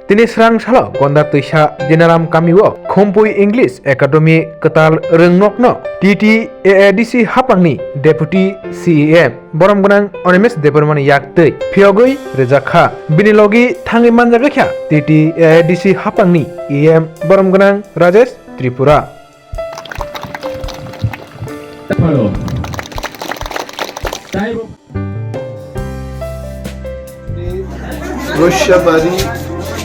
Tini serang salo gondar tuisa jenaram kamiwo Khumpui English Academy Kwtal Rwng no TTAADC hapangni Deputy CEM borom gonang Animesh Debbarma ni yaktui Phiyokgwi Rwkha binilogi thangi manjagakha TTAADC hapangni EM borom gonang Rajesh Tripura.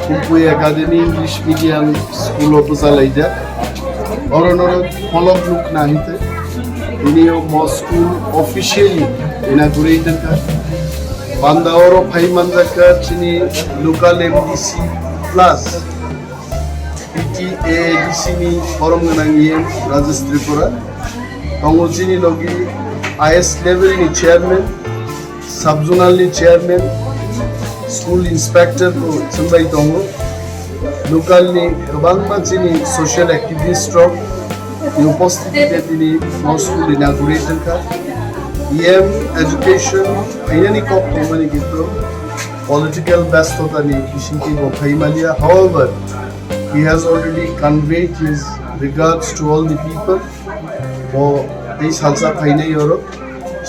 Khumpui Academy English Medium School of Zalaida. Oronor follow look nahite. Inio mo school officially inaugurated ka. Bandaoro Paimandaka chini local MDC plus PTADC ni forum ganangiem Rajesh Tripura. Tongojini logi IS level ni chairman, subzonal ni chairman, school inspector ko sambai tongo local ni Rwng ni social activist rock ni upasthiti te tini mo school inaugurator ka EM education ainani kop tomani gitu political bestota ni kishinki go phaimalia. However, he has already conveyed his regards to all the people wo ei salsa phaina yoro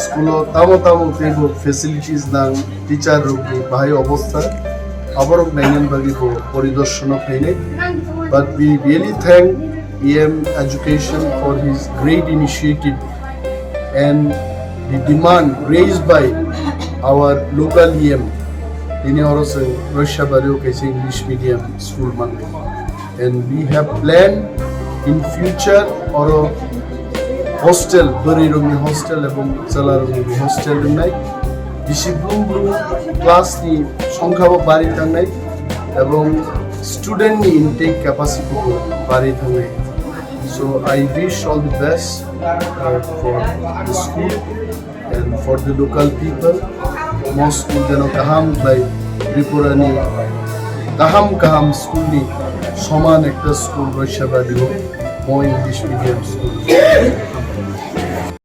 school tamo tebo facilities nang teacher rogi bahai obostha abarok nainan bagi bo poridorshono phaine. But we really thank EM Education for his great initiative and the demand raised by our local EM in Russia Barrio English medium school man, and we have planned in future or hostel, Bariromi hostel, এবং Salaromi hostel নাই বেশি blue class নি সংখ্যা বাড়ি থাকাই এবং student নি intact capacity বাড়ি থাকাই. So I wish all the best for the school and for the local people. Most school jeno kaham by Tripura ni kaham school ni সমান একটা স্কুল রয়েছে বা English medium school.